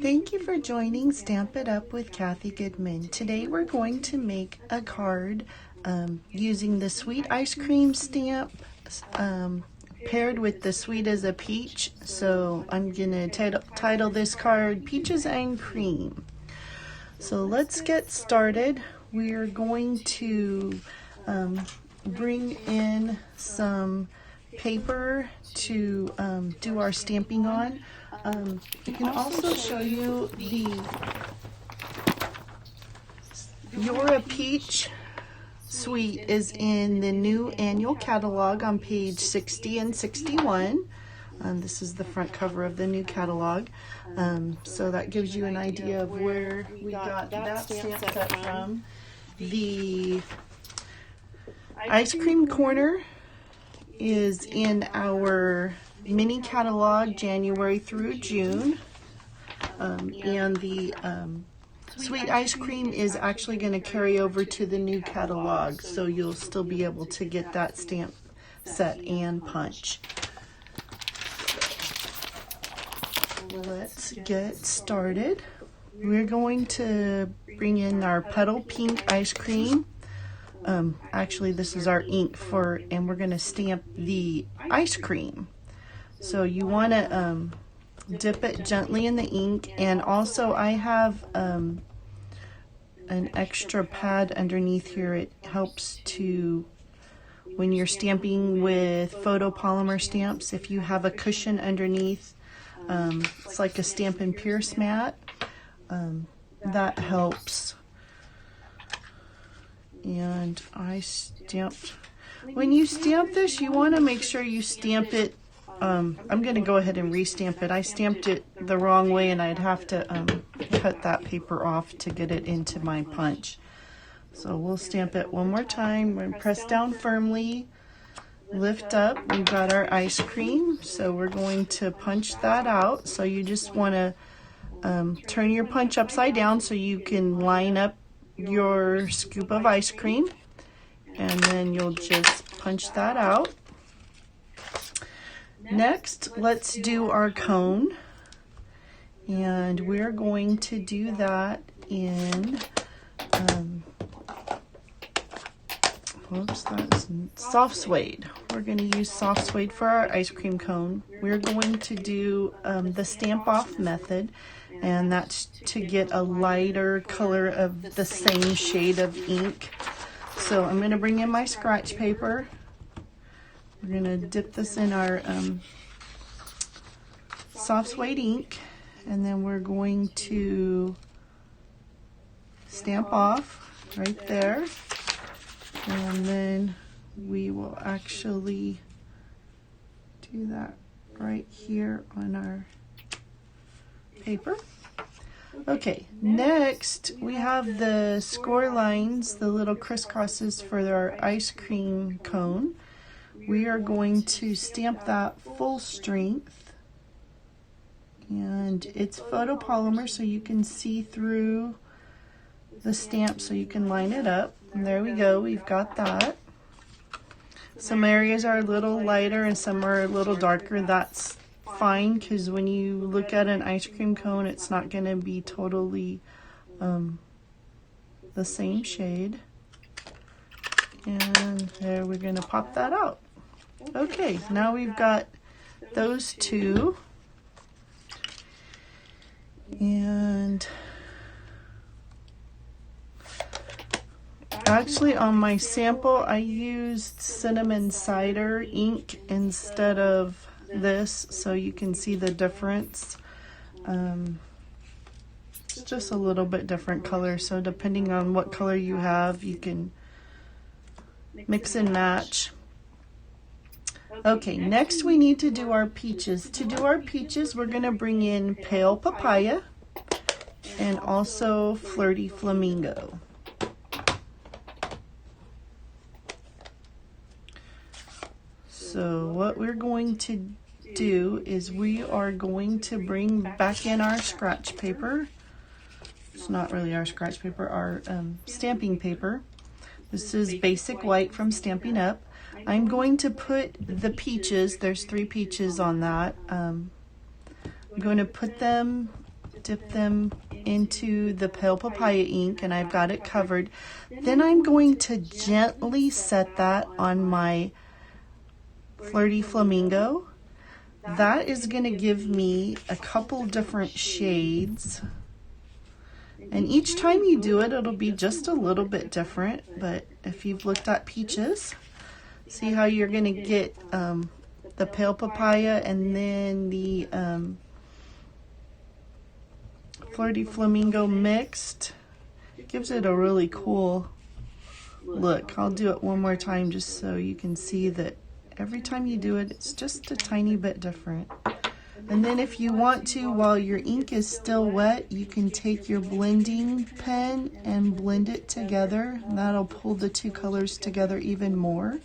Thank you for joining Stamp It Up with Kathy Goodman. Today we're going to make a card using the sweet ice cream stamp paired with the sweet as a peach. So I'm going to title this card Peaches and Cream. So let's get started. We're going to bring in some paper to do our stamping on. I can also show you the You're a Peach Sweet is in the new annual catalog on page 60 and 61. This is the front cover of the new catalog. So that gives you an idea of where we got that stamp set from. The ice cream corner is in our mini catalog January through June, and the sweet ice cream is actually going to carry over to the new catalog, so you'll still be able to get that stamp set and punch. So let's get started. We're going to bring in our Petal pink ice cream. Actually, this is our ink for, and we're going to stamp the ice cream. So you want to dip it gently in the ink, and also I have an extra pad underneath here. It helps to, when you're stamping with photopolymer stamps, if you have a cushion underneath, it's like a Stampin' Pierce mat, that helps. And I stamped, when you stamp this, you want to make sure you stamp it. I'm going to go ahead and restamp it. I stamped it the wrong way, and I'd have to cut that paper off to get it into my punch. So we'll stamp it one more time. We're going to press down firmly, lift up. We've got our ice cream, so we're going to punch that out. So you just want to turn your punch upside down so you can line up your scoop of ice cream, and then you'll just punch that out. Next, let's do our cone, and we're going to do that in that's soft suede. We're going to use soft suede for our ice cream cone. We're going to do the stamp off method, and that's to get a lighter color of the same shade of ink. So I'm going to bring in my scratch paper. We're going to dip this in our soft suede ink, and then we're going to stamp off right there, and then we will actually do that right here on our paper. Okay, next we have the score lines, the little crisscrosses for our ice cream cone. We are going to stamp that full strength, and it's photopolymer, so you can see through the stamp, so you can line it up. And there we go, we've got that. Some areas are a little lighter and some are a little darker. That's fine, because when you look at an ice cream cone, it's not going to be totally the same shade. And there, we're going to pop that out. Okay, now we've got those two, and actually on my sample I used cinnamon cider ink instead of this, so you can see the difference. It's just a little bit different color, so depending on what color you have, you can mix and match. Okay, next we need to do our peaches. To do our peaches, we're going to bring in Pale Papaya and also Flirty Flamingo. So what we're going to do is we are going to bring back in our scratch paper. It's not really our scratch paper, our stamping paper. This is Basic White from Stampin' Up. I'm going to put the peaches, there's 3 peaches on that. I'm going to put them dip them into the Pale Papaya ink, and I've got it covered. Then I'm going to gently set that on my Flirty Flamingo. That is going to give me a couple different shades. And each time you do it, it'll be just a little bit different. But if you've looked at peaches, see how you're going to get the Pale Papaya and then the Flirty Flamingo mixed. It gives it a really cool look. I'll do it one more time just so you can see that every time you do it, it's just a tiny bit different. And then if you want to, while your ink is still wet, you can take your blending pen and blend it together. That'll pull the two colors together even more.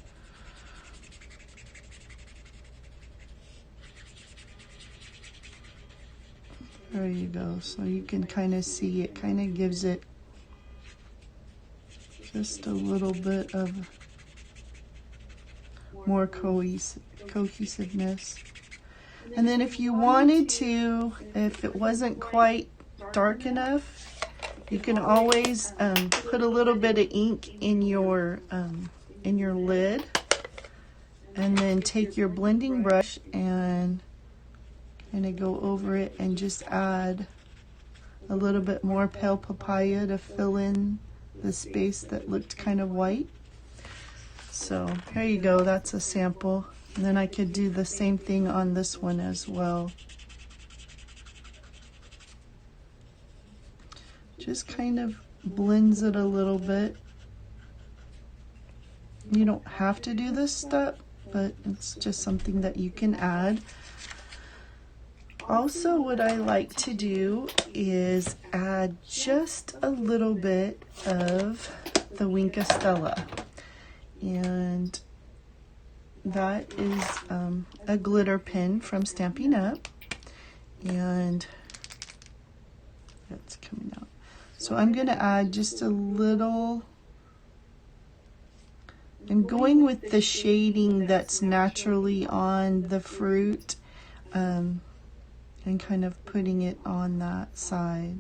There you go. So you can kind of see it kind of gives it just a little bit of more cohesiveness. And then if you wanted to, if it wasn't quite dark enough, you can always put a little bit of ink in your lid, and then take your blending brush and kind of go over it and just add a little bit more Pale Papaya to fill in the space that looked kind of white. So there you go, that's a sample. And then I could do the same thing on this one as well. Just kind of blends it a little bit. You don't have to do this step, but it's just something that you can add. Also, what I like to do is add just a little bit of the Winka Stella. And that is a glitter pen from Stampin' Up, and that's coming out. So I'm going to add just a little. I'm going with the shading that's naturally on the fruit, and kind of putting it on that side.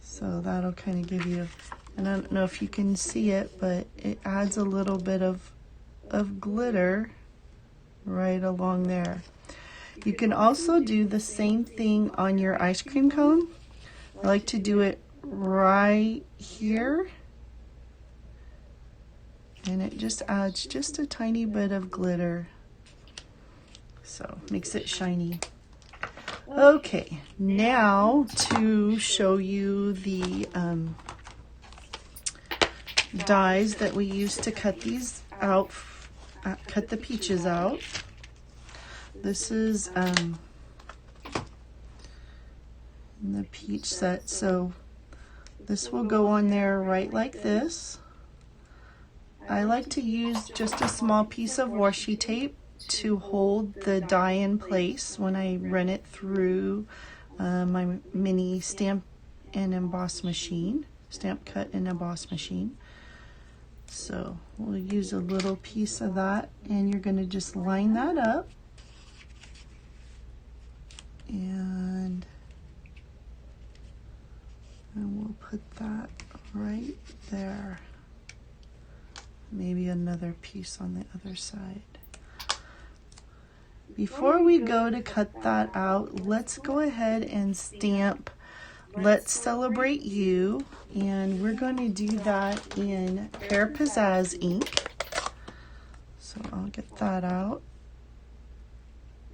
So that'll kind of give you, and I don't know if you can see it, but it adds a little bit of glitter right along there. You can also do the same thing on your ice cream cone. I like to do it right here, and it just adds just a tiny bit of glitter, so makes it shiny. Okay, now to show you the dies that we use to cut these out, cut the peaches out. This is the peach set, so this will go on there right like this. I like to use just a small piece of washi tape to hold the die in place when I run it through my mini stamp and emboss machine, stamp cut and emboss machine. So we'll use a little piece of that, and you're going to just line that up, and we'll put that right there. Maybe another piece on the other side. Before we go to cut that out, let's go ahead and stamp Let's Celebrate You, and we're going to do that in Pear Pizzazz ink. So I'll get that out.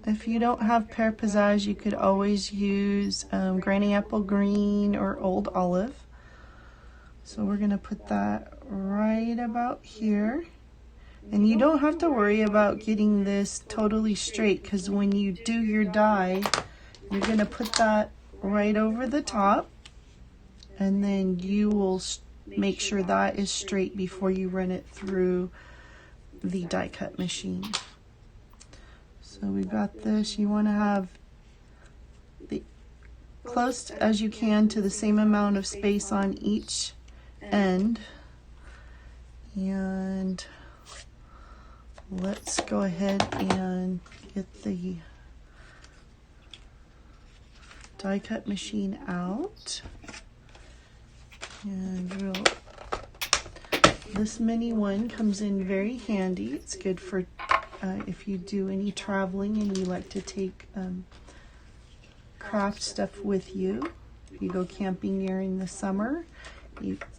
If you don't have Pear Pizzazz, you could always use Granny Apple Green or Old Olive. So we're going to put that right about here. And you don't have to worry about getting this totally straight, because when you do your die, you're going to put that right over the top, and then you will make sure that is straight before you run it through the die cut machine. So we've got this. You want to have the close as you can to the same amount of space on each end. And let's go ahead and get the die cut machine out. And this mini one comes in very handy. It's good for if you do any traveling and you like to take craft stuff with you. If you go camping during the summer,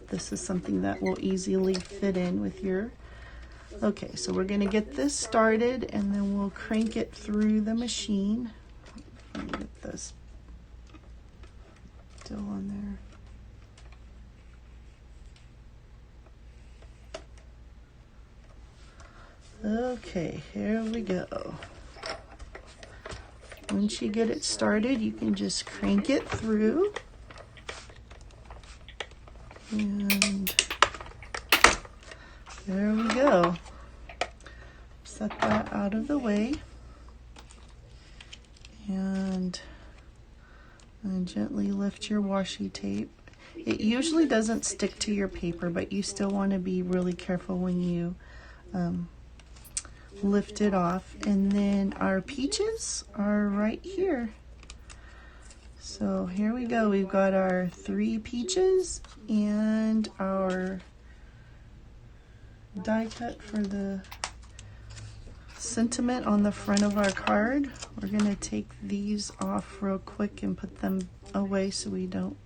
this is something that will easily fit in with your... Okay, so we're going to get this started and then we'll crank it through the machine. Let me get this still on there. Okay, here we go. Once you get it started, you can just crank it through. And there we go. Set that out of the way. And gently lift your washi tape. It usually doesn't stick to your paper, but you still want to be really careful when you lift it off. And then our peaches are right here. So here we go. We've got our 3 peaches and our die cut for the sentiment on the front of our card. We're going to take these off real quick and put them away so we don't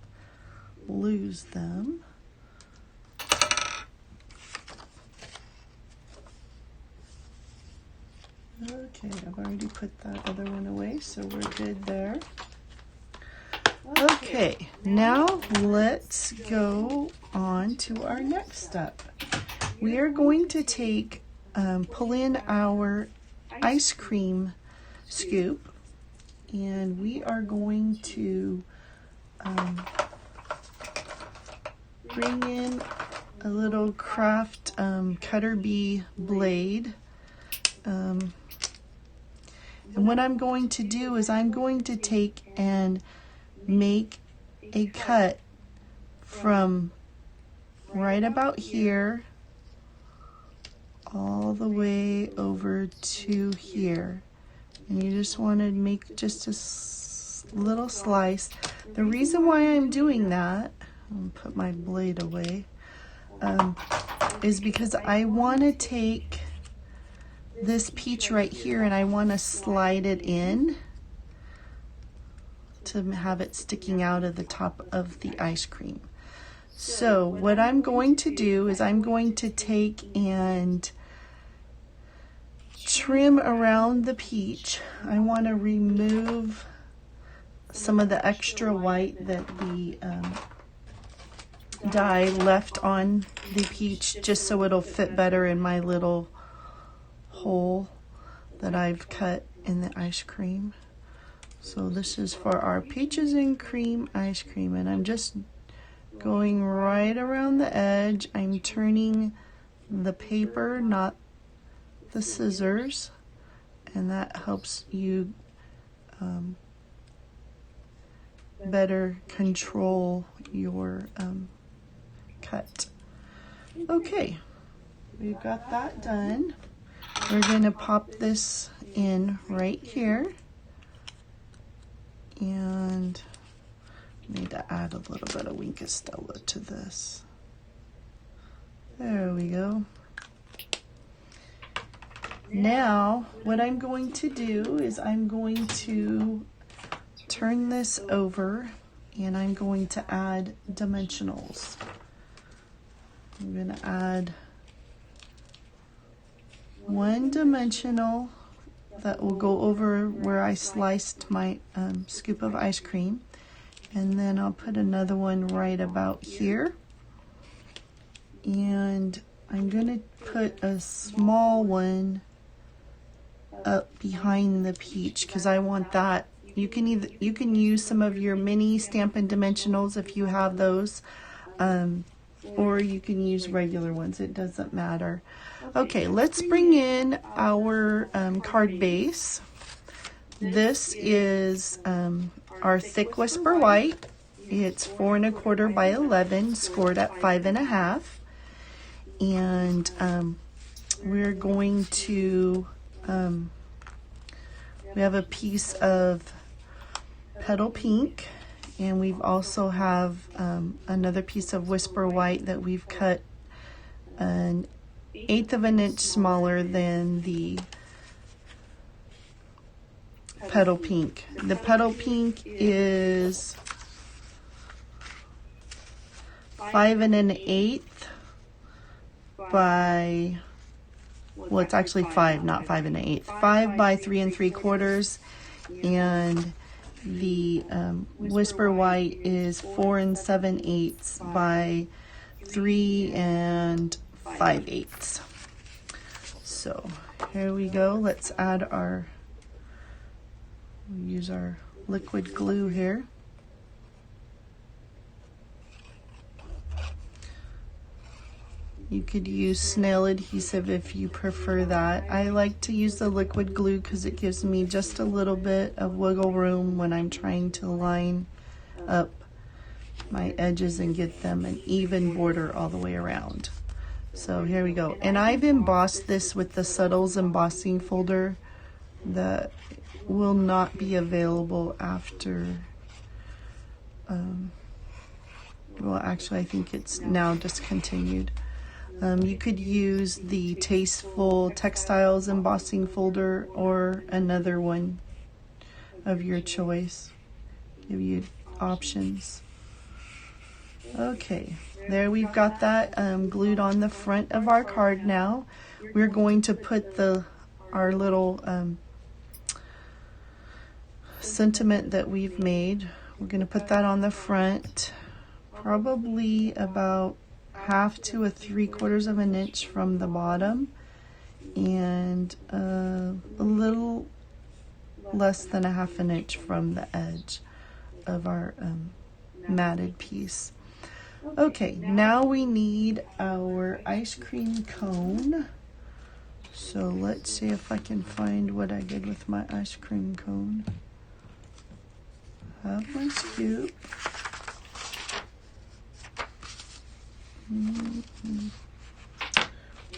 lose them. Okay, I've already put that other one away, so we're good there. Okay, now let's go on to our next step. We are going to take, pull in our ice cream scoop, and we are going to bring in a little craft cutter bee blade. And what I'm going to do is I'm going to take and make a cut from right about here all the way over to here. And you just want to make just a little slice. The reason why I'm doing that, I'll put my blade away, is because I want to take this peach right here and I want to slide it in to have it sticking out of the top of the ice cream. So what I'm going to do is I'm going to take and trim around the peach. I want to remove some of the extra white that the dye left on the peach, just so it'll fit better in my little hole that I've cut in the ice cream. So this is for our peaches and cream ice cream, and I'm just going right around the edge. I'm turning the paper, not the scissors, and that helps you better control your cut. Okay, we've got that done. We're going to pop this in right here, and I need to add a little bit of Wink Estella to this. There we go. Now what I'm going to do is I'm going to turn this over and I'm going to add dimensionals. I'm going to add one dimensional that will go over where I sliced my scoop of ice cream, and then I'll put another one right about here, and I'm going to put a small one up behind the peach because I want that. You can use some of your mini Stampin' Dimensionals if you have those, or you can use regular ones. It doesn't matter. Okay, let's bring in our card base. This is our Thick Whisper White. It's 4 1/4 by 11, scored at 5 1/2, and we're going to we have a piece of Petal Pink, and we've also have another piece of Whisper White that we've cut an 1/8 of an inch smaller than the Petal Pink. The Petal Pink is 5 1/8 by, well, it's actually 5, not 5 1/8. 5 by 3 3/4, and the Whisper White is 4 7/8 by 3 5/8. So here we go. Let's add our, we'll use our liquid glue here. You could use snail adhesive if you prefer that. I like to use the liquid glue because it gives me just a little bit of wiggle room when I'm trying to line up my edges and get them an even border all the way around. So here we go. And I've embossed this with the Subtles embossing folder that will not be available after, well, actually I think it's now discontinued. You could use the Tasteful Textiles embossing folder or another one of your choice. Give you options. Okay, there we've got that glued on the front of our card now. We're going to put our little sentiment that we've made. We're going to put that on the front, probably about 1/2 to 3/4 of an inch from the bottom, and a little less than 1/2 an inch from the edge of our matted piece. Okay, now we need our ice cream cone. So let's see if I can find what I did with my ice cream cone. Have my scoop.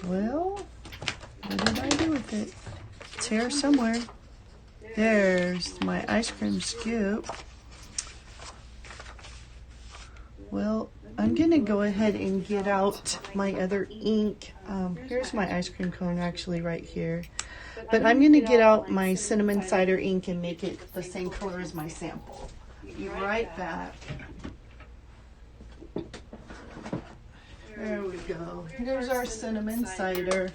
Well, what did I do with it? It's here somewhere. There's my ice cream scoop. Well, I'm gonna go ahead and get out my other ink. Here's my ice cream cone actually right here. But I'm gonna get out my cinnamon cider ink and make it the same color as my sample. Be right back. There we go. Here's our cinnamon cider.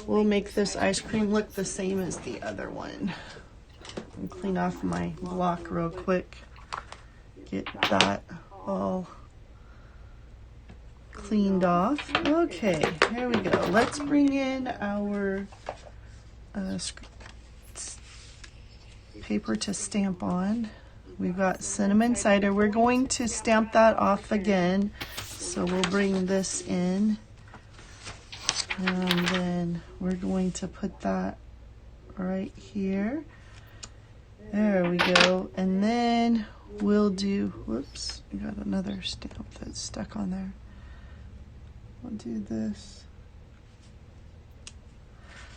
We'll make this ice cream look the same as the other one. And clean off my block real quick. Get that all cleaned off. Okay, here we go. Let's bring in our paper to stamp on. We've got cinnamon cider. We're going to stamp that off again. So we'll bring this in, and then we're going to put that right here. There we go. And then we'll do, whoops, we got another stamp that's stuck on there. We'll do this.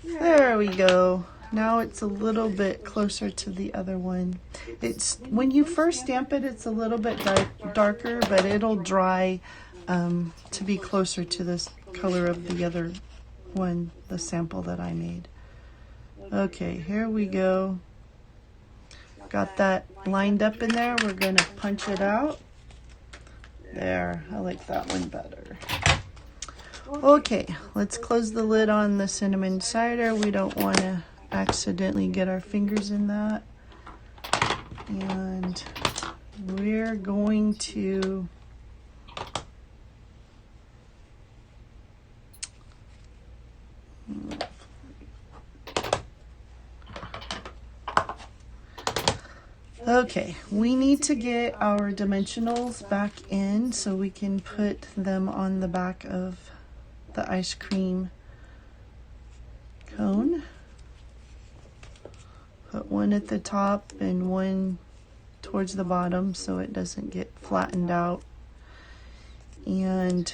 There we go. Now it's a little bit closer to the other one. It's, when you first stamp it, it's a little bit darker, but it'll dry to be closer to this color of the other one, the sample that I made. Okay, here we go. Got that lined up in there. We're going to punch it out. There, I like that one better. Okay, let's close the lid on the cinnamon cider. We don't want to accidentally get our fingers in that. And we're going to okay, we need to get our dimensionals back in so we can put them on the back of the ice cream cone. Put one at the top and one towards the bottom so it doesn't get flattened out. And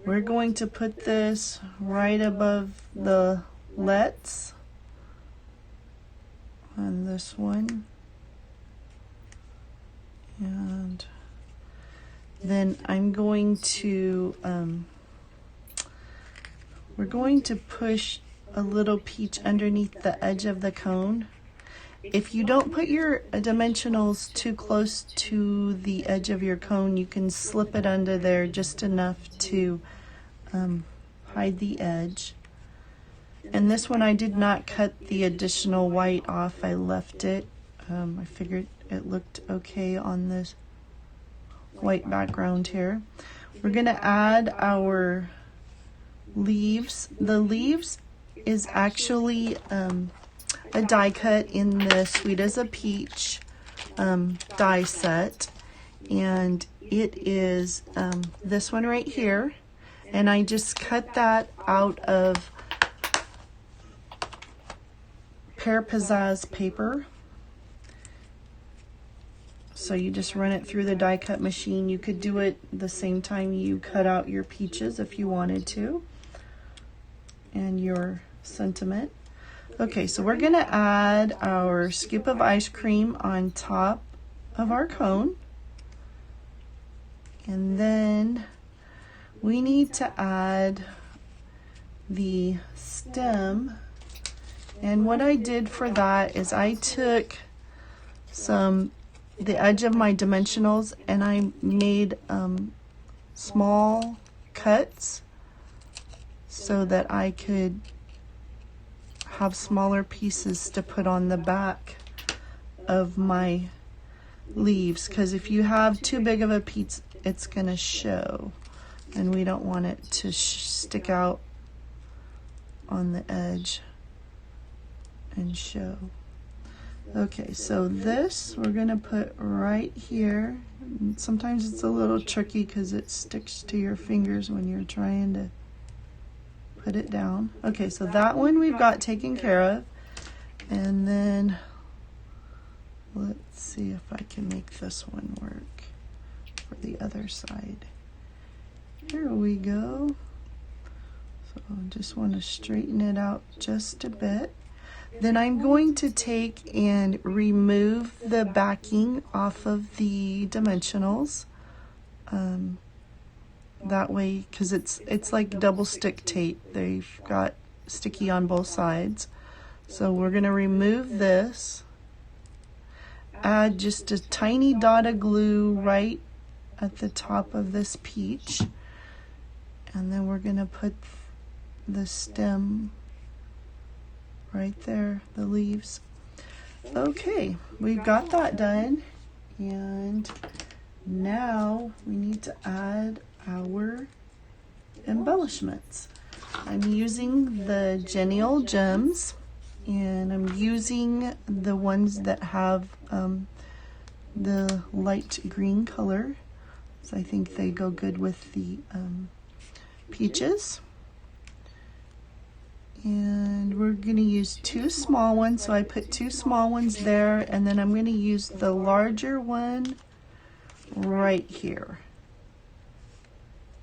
we're going to put this right above the lets. on this one. And then I'm going to, we're going to push a little peach underneath the edge of the cone. If you don't put your dimensionals too close to the edge of your cone, you can slip it under there just enough to hide the edge. And this one I did not cut the additional white off, I left it. I figured it looked okay on this white background here. We're gonna add our leaves. The leaves is actually a die cut in the Sweet as a Peach die set, and it is this one right here, and I just cut that out of Pear Pizzazz paper. So you just run it through the die cut machine. You could do it the same time you cut out your peaches if you wanted to, and your sentiment. Okay, so we're gonna add our scoop of ice cream on top of our cone. And then we need to add the stem. And what I did for that is I took the edge of my dimensionals and I made small cuts so that I could have smaller pieces to put on the back of my leaves, because if you have too big of a piece, it's gonna show, and we don't want it to stick out on the edge and show. Okay, so this we're gonna put right here. Sometimes it's a little tricky because it sticks to your fingers when you're trying to put it down. Okay, so that one we've got taken care of. And then let's see if I can make this one work for the other side. Here we go. So I just want to straighten it out just a bit. Then I'm going to take and remove the backing off of the dimensionals. That way, because it's like double stick tape. They've got sticky on both sides. So we're going to remove this. Add just a tiny dot of glue right at the top of this peach. And then we're going to put the stem right there, the leaves. Okay, we've got that done. And now we need to add our embellishments. I'm using the Genial Gems, and I'm using the ones that have the light green color, so I think they go good with the peaches. And we're going to use two small ones, so I put two small ones there, and then I'm going to use the larger one right here.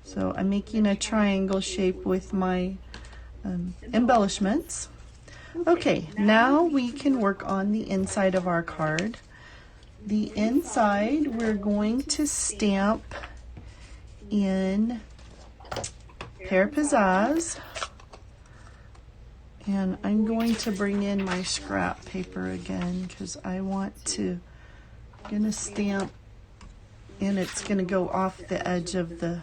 So I'm making a triangle shape with my embellishments. Okay, now we can work on the inside of our card. The inside we're going to stamp in Pear Pizzazz. And I'm going to bring in my scrap paper again because I want to, gonna stamp, and it's gonna go off the edge of the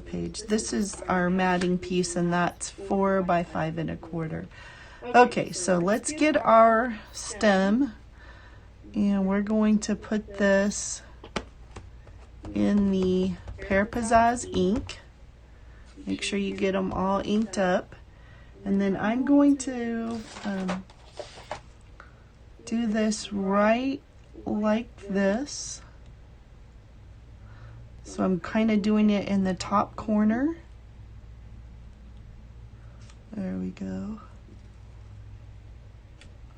page. This is our matting piece, and that's 4 by 5 1/4. Okay, so let's get our stem, and we're going to put this in the Pear Pizzazz ink. Make sure you get them all inked up. And then I'm going to do this right like this. So I'm kind of doing it in the top corner. There we go.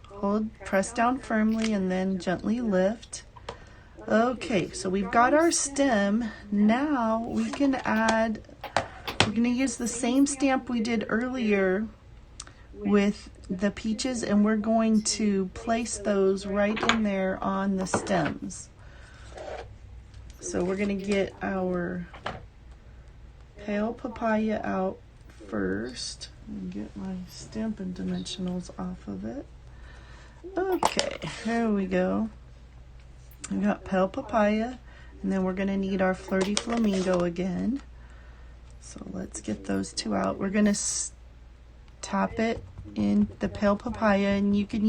Hold, press down firmly, and then gently lift. Okay, so we've got our stem. Now we can add, we're going to use the same stamp we did earlier with the peaches, and we're going to place those right in there on the stems. So we're going to get our pale papaya out first and get my Stampin' Dimensionals off of it. Okay, there we go. We got pale papaya, and then we're going to need our Flirty Flamingo again. So let's get those two out. We're going to tap it in the pale papaya, and you can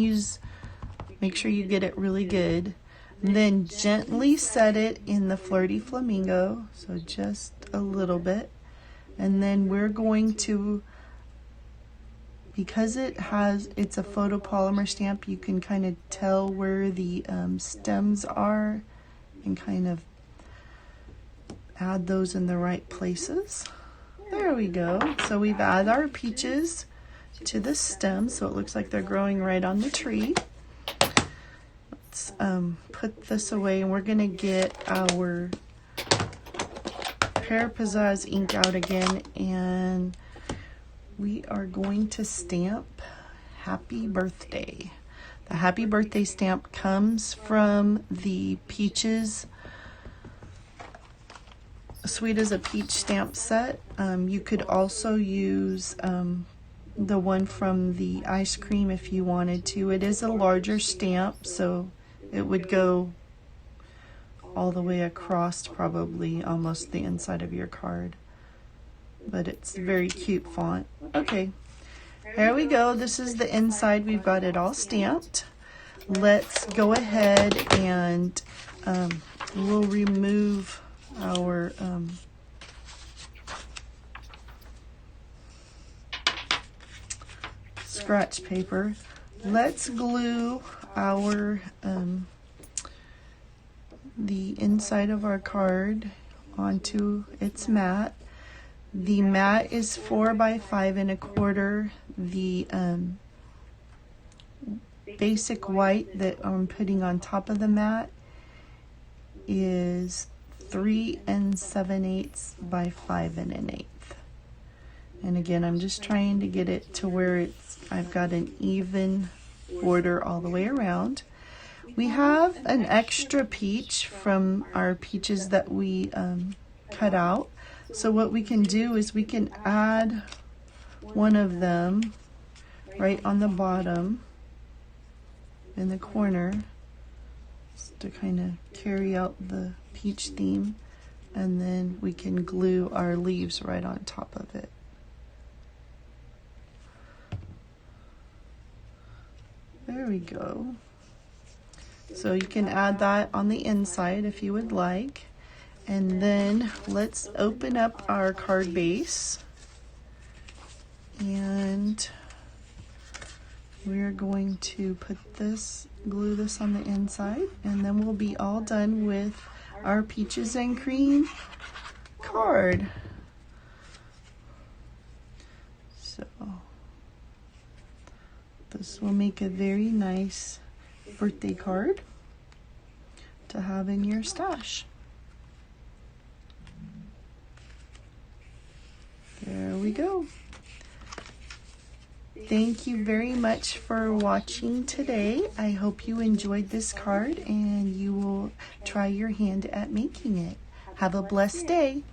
make sure you get it really good. And then gently set it in the Flirty Flamingo, so just a little bit. And then we're going to, because it's a photopolymer stamp, you can kind of tell where the stems are and kind of add those in the right places. There we go. So we've added our peaches to the stem, so it looks like they're growing right on the tree. Let's put this away, and we're going to get our Pear Pizzazz ink out again, and we are going to stamp Happy Birthday. The Happy Birthday stamp comes from the Peaches Sweet as a Peach stamp set. You could also use the one from the ice cream if you wanted to. It is a larger stamp, so it would go all the way across, probably almost the inside of your card. But it's very cute font. Okay, here we go. This is the inside. We've got it all stamped. Let's go ahead and we'll remove our scratch paper. Let's glue our the inside of our card onto its mat. The mat is 4 by 5 1/4. The basic white that I'm putting on top of the mat is 3 7/8 by 5 1/8. And again, I'm just trying to get it to where I've got an even border all the way around. We have an extra peach from our peaches that we cut out. So what we can do is we can add one of them right on the bottom in the corner, just to kind of carry out the peach theme, and then we can glue our leaves right on top of it. There we go. So you can add that on the inside if you would like. And then let's open up our card base, and we're going to glue this on the inside, and then we'll be all done with our peaches and cream card. So this will make a very nice birthday card to have in your stash. There we go. Thank you very much for watching today. I hope you enjoyed this card and you will try your hand at making it. Have a blessed day.